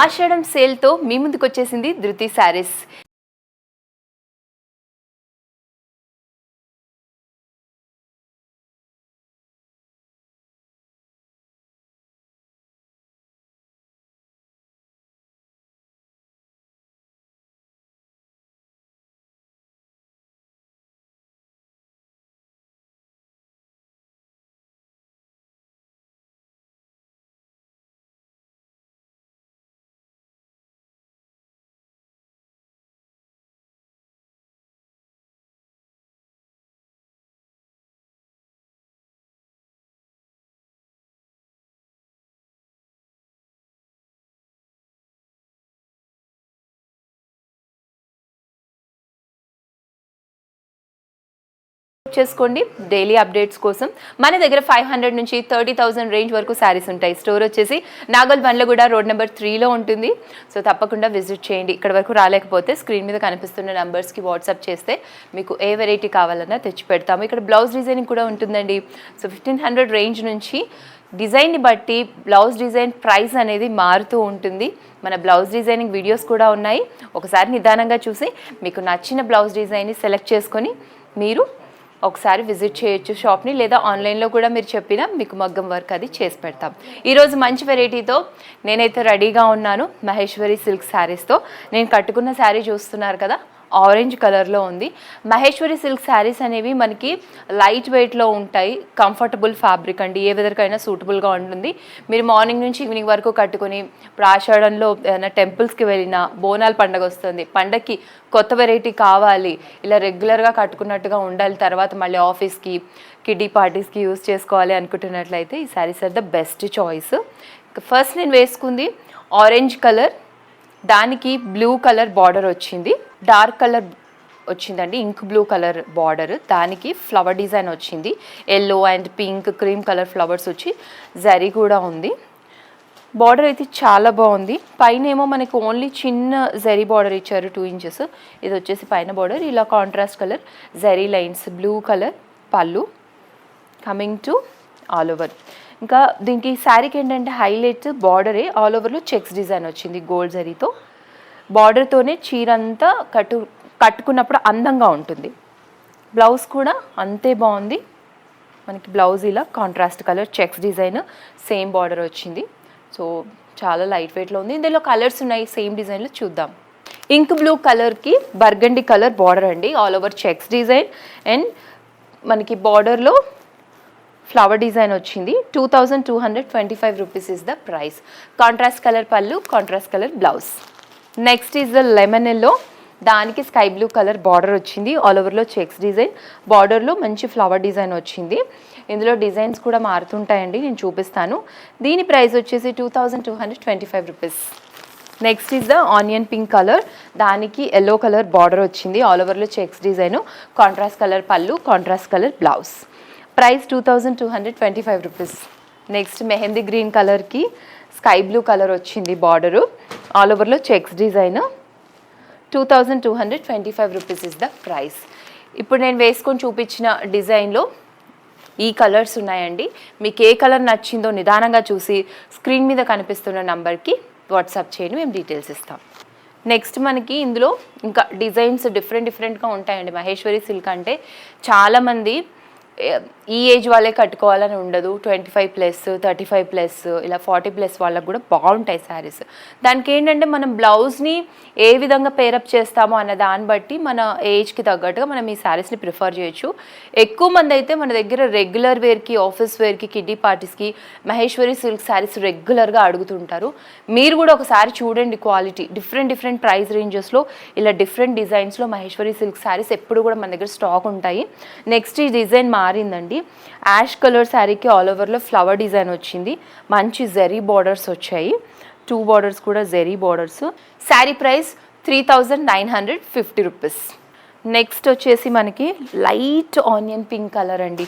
ఆషాఢం సేల్తో మీ ముందుకు వచ్చేసింది ధృతి శారీస్. చేసుకోండి డైలీ అప్డేట్స్ కోసం. మన దగ్గర 500 నుంచి 30,000 రేంజ్ వరకు శారీస్ ఉంటాయి. స్టోర్ వచ్చేసి నాగోల్ బండ్లగూడ రోడ్ నెంబర్ 3లో ఉంటుంది. సో తప్పకుండా విజిట్ చేయండి. ఇక్కడ వరకు రాలేకపోతే స్క్రీన్ మీద కనిపిస్తున్న నెంబర్స్కి వాట్సాప్ చేస్తే మీకు ఏ వెరైటీ కావాలన్నా తెచ్చి పెడతాము. ఇక్కడ బ్లౌజ్ డిజైనింగ్ కూడా ఉంటుందండి. సో 1500 రేంజ్ నుంచి డిజైన్ని బట్టి బ్లౌజ్ డిజైన్ ప్రైస్ అనేది మారుతూ ఉంటుంది. మన బ్లౌజ్ డిజైనింగ్ వీడియోస్ కూడా ఉన్నాయి. ఒకసారి నిదానంగా చూసి మీకు నచ్చిన బ్లౌజ్ డిజైన్ని సెలెక్ట్ చేసుకొని మీరు ఒకసారి విజిట్ చేయొచ్చు షాప్ని, లేదా ఆన్లైన్లో కూడా మీరు చెప్పినా మీకు మగ్గం వర్క్ అది చేసి పెడతాం. ఈరోజు మంచి వెరైటీతో నేనైతే రెడీగా ఉన్నాను. మహేశ్వరి సిల్క్ శారీస్తో. నేను కట్టుకున్న శారీ చూస్తున్నారు కదా, ఆరెంజ్ కలర్లో ఉంది. మహేశ్వరి సిల్క్ శారీస్ అనేవి మనకి లైట్ వెయిట్లో ఉంటాయి. కంఫర్టబుల్ ఫ్యాబ్రిక్ అండి, ఏ వెదర్కైనా సూటబుల్గా ఉంటుంది. మీరు మార్నింగ్ నుంచి ఈవినింగ్ వరకు కట్టుకొని ఇప్పుడు ఆషాఢంలో ఏదైనా టెంపుల్స్కి వెళ్ళినా, బోనాల పండుగ వస్తుంది, పండగకి కొత్త వెరైటీ కావాలి, ఇలా రెగ్యులర్గా కట్టుకున్నట్టుగా ఉండాలి, తర్వాత మళ్ళీ ఆఫీస్కి కిడ్డీ పార్టీస్కి యూస్ చేసుకోవాలి అనుకుంటున్నట్లయితే ఈ saris are the best choice. First నేను వేసుకుంది ఆరెంజ్ కలర్, దానికి బ్లూ కలర్ బార్డర్ వచ్చింది, డార్క్ కలర్ వచ్చిందండి, ఇంక్ బ్లూ కలర్ బార్డర్, దానికి ఫ్లవర్ డిజైన్ వచ్చింది, yellow and pink cream colour flowers వచ్చి జరీ కూడా ఉంది. బార్డర్ అయితే చాలా బాగుంది. పైన ఏమో మనకి ఓన్లీ చిన్న జరీ బార్డర్ ఇచ్చారు 2 ఇంచెస్. ఇది వచ్చేసి పైన బార్డర్ ఇలా contrast colour zari lines, blue colour పళ్ళు కమింగ్ టు ఆల్ ఓవర్. ఇంకా దీనికి శారీకి ఏంటంటే హైలైట్ బార్డరే, ఆల్ ఓవర్లో చెక్స్ డిజైన్ వచ్చింది గోల్డ్ జరీతో. బార్డర్తోనే చీర అంతా కట్టుకున్నప్పుడు అందంగా ఉంటుంది. బ్లౌజ్ కూడా అంతే బాగుంది. మనకి బ్లౌజ్ ఇలా contrast colour checks design, same border వచ్చింది. సో చాలా లైట్ వెయిట్లో ఉంది. ఇందులో కలర్స్ ఉన్నాయి సేమ్ డిజైన్లో, చూద్దాం. ఇంక్ బ్లూ కలర్కి బర్గండి కలర్ బార్డర్ అండి, all over checks design and మనకి బార్డర్లో ఫ్లవర్ డిజైన్ వచ్చింది. 2225 rupees is the price. Contrast colour pallu, contrast colour blouse. Next is the lemon yellow, దానికి స్కై బ్లూ కలర్ బార్డర్ వచ్చింది, all ఓవర్లో checks design, బార్డర్లో మంచి flower design వచ్చింది. ఇందులో డిజైన్స్ కూడా మారుతుంటాయండి, నేను చూపిస్తాను. దీని ప్రైస్ వచ్చేసి 2225 rupees. Next is the onion pink colour, దానికి ఎల్లో కలర్ బార్డర్ వచ్చింది, ఆల్ ఓవర్లో checks design, contrast colour pallu, contrast colour blouse. Price 2225 rupees. Next mehndi green కలర్కి స్కై బ్లూ కలర్ వచ్చింది బార్డరు, ఆల్ ఓవర్లో checks design, 2225 rupees is the price. ఇప్పుడు నేను వేసుకొని చూపించిన డిజైన్లో ఈ కలర్స్ ఉన్నాయండి. మీకు ఏ కలర్ నచ్చిందో నిదానంగా చూసి స్క్రీన్ మీద కనిపిస్తున్న నంబర్కి వాట్సాప్ చేయండి, మేము డీటెయిల్స్ ఇస్తాం. నెక్స్ట్ మనకి ఇందులో ఇంకా డిజైన్స్ డిఫరెంట్గా ఉంటాయండి. మహేశ్వరి సిల్క్ అంటే చాలామంది ఈ ఏజ్ వాళ్ళే కట్టుకోవాలని ఉండదు, 25+, 35+, ఇలా 40+ వాళ్ళకు కూడా బాగుంటాయి శారీస్. దానికి ఏంటంటే మనం బ్లౌజ్ని ఏ విధంగా పేరప్ చేస్తామో అన్న దాన్ని బట్టి మన ఏజ్కి తగ్గట్టుగా మనం ఈ శారీస్ని ప్రిఫర్ చేయొచ్చు. ఎక్కువ మంది అయితే మన దగ్గర రెగ్యులర్ వేర్కి, ఆఫీస్ వేర్కి, కిడ్డీ పార్టీస్కి మహేశ్వరి సిల్క్ శారీస్ రెగ్యులర్గా అడుగుతుంటారు. మీరు కూడా ఒకసారి చూడండి క్వాలిటీ, డిఫరెంట్ ప్రైస్ రేంజెస్లో ఇలా డిఫరెంట్ డిజైన్స్లో మహేశ్వరి సిల్క్ శారీస్ ఎప్పుడు కూడా మన దగ్గర స్టాక్ ఉంటాయి. నెక్స్ట్ ఈ డిజైన్ మారిందండి. యాష్ కలర్ శారీకి ఆల్ ఓవర్లో ఫ్లవర్ డిజైన్ వచ్చింది, మంచి జెరీ బార్డర్స్ వచ్చాయి, 2 బార్డర్స్ కూడా zari borders. Sari price 3950 rupees. Next వచ్చేసి మనకి లైట్ ఆనియన్ పింక్ కలర్ అండి.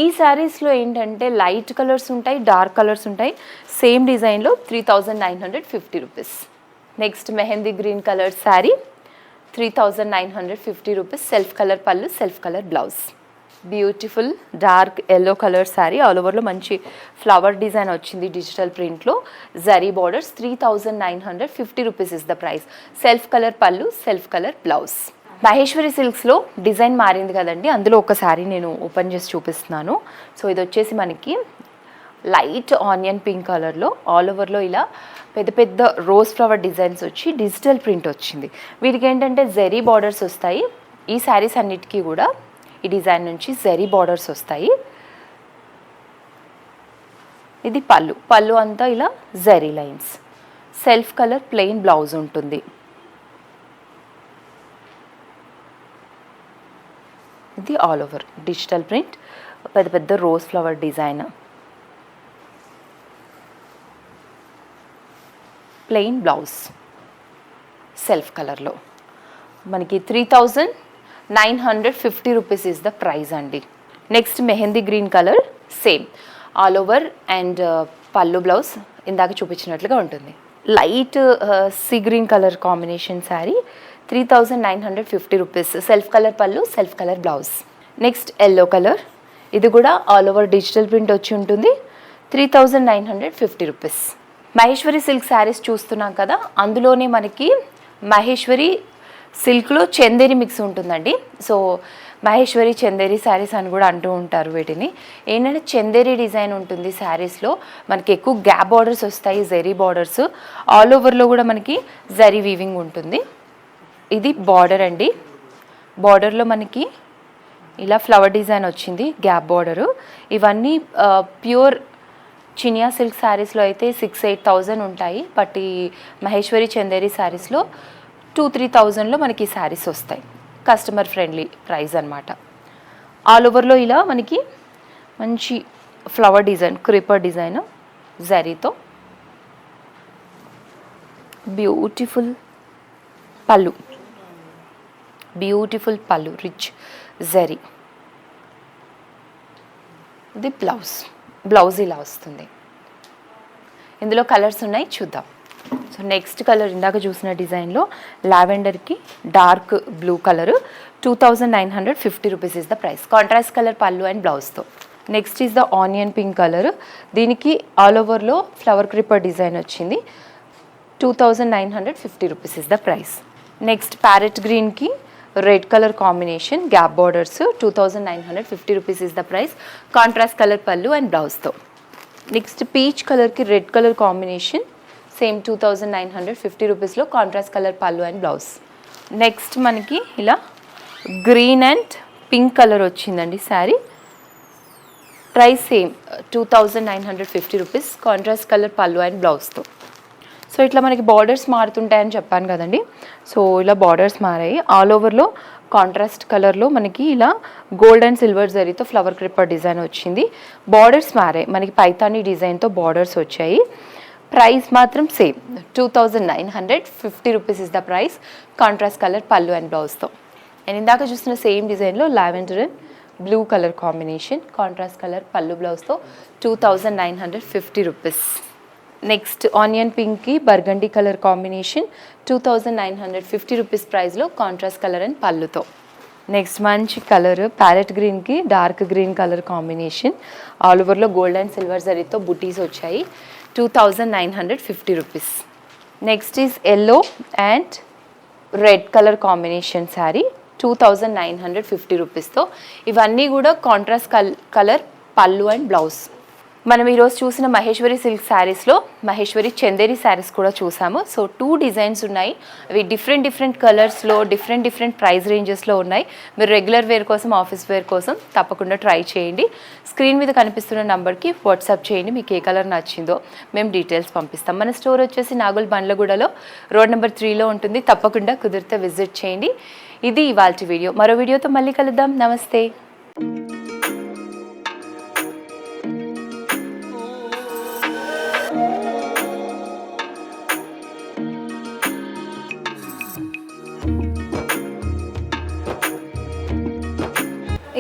ఈ శారీస్లో ఏంటంటే లైట్ కలర్స్ ఉంటాయి, డార్క్ కలర్స్ ఉంటాయి. సేమ్ డిజైన్లో 3950 rupees. Next mehndi green colour sari, 3950 rupees. Self colour pallu, self colour blouse. Beautiful dark yellow colour sari, all ఓవర్లో మంచి ఫ్లవర్ డిజైన్ వచ్చింది డిజిటల్ ప్రింట్లో, zari borders. 3950 rupees is the price. Self colour pallu, self colour blouse. Maheshwari సిల్క్స్లో design మారింది కదండి, అందులో ఒక శారీ నేను ఓపెన్ చేసి చూపిస్తున్నాను. సో ఇది వచ్చేసి మనకి లైట్ ఆనియన్ పింక్ కలర్లో ఆల్ ఓవర్లో ఇలా పెద్ద పెద్ద రోజ్ ఫ్లవర్ డిజైన్స్ వచ్చి డిజిటల్ ప్రింట్ వచ్చింది. వీటికి ఏంటంటే జరీ బార్డర్స్ వస్తాయి. ఈ శారీస్ అన్నిటికీ కూడా ఈ డిజైన్ నుంచి జరీ బార్డర్స్ వస్తాయి. ఇది పళ్ళు, పళ్ళు అంతా ఇలా zari lines. Self colour plain blouse ఉంటుంది. ఇది ఆల్ ఓవర్ డిజిటల్ ప్రింట్, పెద్ద పెద్ద rose flower design, plain blouse self కలర్లో. మనకి 3950 రూపీస్ ఇస్ ద ప్రైస్ అండి. Next mehndi green colour, same all over and pallu blouse ఇందాక చూపించినట్లుగా ఉంటుంది. Light sea green colour combination sari, 3950 rupees. Self colour pallu, self colour blouse. Next yellow colour, ఇది కూడా all over digital print వచ్చి ఉంటుంది. 3950 rupees. Maheshwari silk saris చూస్తున్నాం కదా, అందులోనే మనకి మహేశ్వరి సిల్క్లో చందేరి మిక్స్ ఉంటుందండి. సో మహేశ్వరి చందేరి శారీస్ అని కూడా అంటూ ఉంటారు వీటిని. ఏంటంటే చందేరి డిజైన్ ఉంటుంది శారీస్లో, మనకి ఎక్కువ గ్యాప్ బార్డర్స్ వస్తాయి, జరీ బార్డర్స్. ఆల్ ఓవర్లో కూడా మనకి జరీ వీవింగ్ ఉంటుంది. ఇది బార్డర్ అండి, బార్డర్లో మనకి ఇలా ఫ్లవర్ డిజైన్ వచ్చింది, గ్యాప్ బార్డరు. ఇవన్నీ ప్యూర్ చినియా సిల్క్ శారీస్లో అయితే 6-8,000 ఉంటాయి, బట్ ఈ మహేశ్వరి చందేరి శారీస్లో 2-3,000లో మనకి శారీస్ వస్తాయి. కస్టమర్ ఫ్రెండ్లీ ప్రైస్ అనమాట. ఆల్ ఓవర్లో ఇలా మనకి మంచి ఫ్లవర్ డిజైన్, క్రీపర్ డిజైన్ జరీతో, బ్యూటిఫుల్ పళ్ళు, బ్యూటిఫుల్ పళ్ళు రిచ్ జరీ. ఇది బ్లౌజ్, బ్లౌజ్ ఇలా వస్తుంది. ఇందులో కలర్స్ ఉన్నాయి, చూద్దాం. సో నెక్స్ట్ కలర్ ఇందాక చూసిన డిజైన్లో లావెండర్కి dark blue colour, 2950 rupees is the price. Contrast colour pallu and బ్లౌజ్తో. Next is the onion pink colour, దీనికి ఆల్ ఓవర్లో ఫ్లవర్ క్రీపర్ డిజైన్ వచ్చింది. 2950 rupees is the price. Next parrot గ్రీన్కి red colour combination, gap borders, 2950 rupees is the price. Contrast colour pallu and బ్లౌజ్తో. Next peach కలర్కి red colour combination, same 2950 రూపీస్లో contrast colour pallu and blouse. Next మనకి ఇలా green and pink colour వచ్చిందండి sari, price same 2950 rupees. Contrast colour pallu and బ్లౌజ్తో. So ఇట్లా మనకి borders మారుతుంటాయని చెప్పాను కదండి, సో ఇలా బార్డర్స్ మారాయి. ఆల్ ఓవర్లో కాంట్రాస్ట్ కలర్లో మనకి ఇలా గోల్డ్ అండ్ సిల్వర్ జరీతో ఫ్లవర్ క్రిప్పర్ డిజైన్ వచ్చింది. బార్డర్స్ మారాయి, మనకి పైతానీ డిజైన్తో బార్డర్స్ వచ్చాయి. ప్రైస్ మాత్రం same 2950 rupees is the price. Contrast colour pallu and బ్లౌజ్తో. అండ్ ఇందాక చూసిన సేమ్ డిజైన్లో lavender and blue colour combination, contrast colour pallu బ్లౌజ్తో 2950 రూపీస్. నెక్స్ట్ ఆనియన్ పింక్కి బర్గండీ కలర్ కాంబినేషన్, 2950 రూపీస్ ప్రైస్లో కాంట్రాస్ట్ కలర్ అండ్ పళ్ళుతో. నెక్స్ట్ మంచి కలర్ ప్యారెట్ గ్రీన్కి dark green colour combination, all ఓవర్లో గోల్డ్ అండ్ సిల్వర్ జరీతో బుటీస్ వచ్చాయి. 2950 rupees. Next is yellow and red colour combination sari, 2950 రూపీస్తో. ఇవన్నీ కూడా contrast colour pallu and blouse. మనం ఈరోజు చూసిన మహేశ్వరి సిల్క్ శారీస్లో మహేశ్వరి చందేరి శారీస్ కూడా చూసాము. సో 2 డిజైన్స్ ఉన్నాయి, అవి డిఫరెంట్ కలర్స్లో డిఫరెంట్ ప్రైస్ రేంజెస్లో ఉన్నాయి. మీరు రెగ్యులర్ వేర్ కోసం, ఆఫీస్ వేర్ కోసం తప్పకుండా ట్రై చేయండి. స్క్రీన్ మీద కనిపిస్తున్న నెంబర్కి వాట్సాప్ చేయండి, మీకు ఏ కలర్ నచ్చిందో మేము డీటెయిల్స్ పంపిస్తాం. మన స్టోర్ వచ్చేసి నాగోల్ బండ్లగూడలో రోడ్ నెంబర్ 3లో ఉంటుంది. తప్పకుండా కుదిరితే విజిట్ చేయండి. ఇది ఇవాల్టి వీడియో. మరో వీడియోతో మళ్ళీ కలుద్దాం. నమస్తే.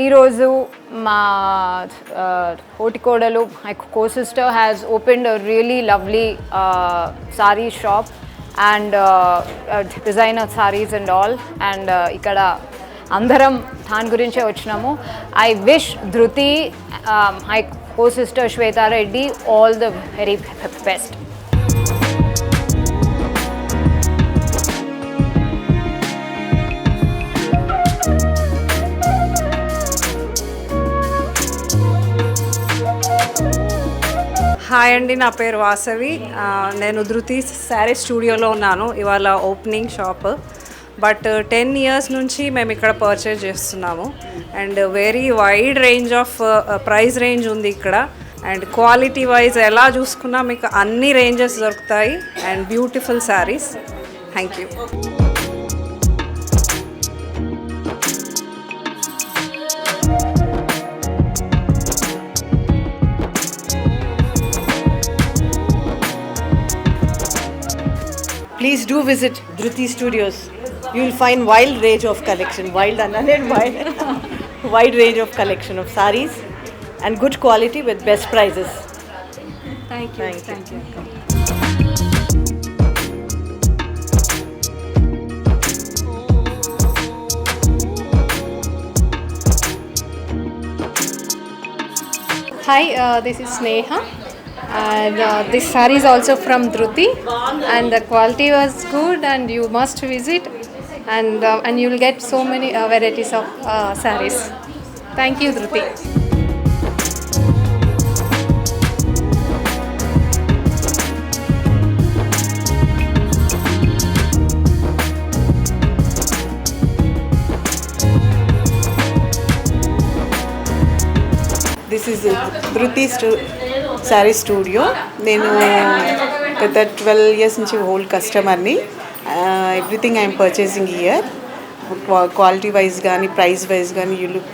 ఈరోజు మా హోటికోడలు my co-sister has opened a really lovely sari shop and designer saris and all. And ఇక్కడ అందరం దాని గురించే వచ్చినాము. I wish Dhruti, my co sister Shweta Reddy all the very best. Hi అండి, నా పేరు వాసవి. నేను ధృతి శారీ స్టూడియోలో ఉన్నాను. ఇవాళ ఓపెనింగ్ షాప్. బట్ 10 years నుంచి మేము ఇక్కడ పర్చేజ్ చేస్తున్నాము. And very wide range of price range ఉంది ఇక్కడ. అండ్ క్వాలిటీ వైజ్ ఎలా చూసుకున్నా మీకు అన్ని రేంజెస్ దొరుకుతాయి. And beautiful saris. Thank you. Please do visit Dhruti Studios. You will find wild range of collection, wild and wild, wide range of collection of sarees and good quality with best prices. Thank you. Hi, this is Sneha, and this saree is also from Dhruti, and the quality was good, and you must visit, and you will get so many varieties of sarees. Thank you, Dhruti. This is Dhruti Saree Studio. నేను గత 12 years నుంచి old కస్టమర్ని. Everything I'm purchasing here. Quality wise కానీ price wise కానీ you look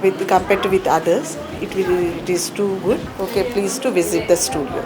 with compared to with others, it is too good. Okay, please to visit the studio.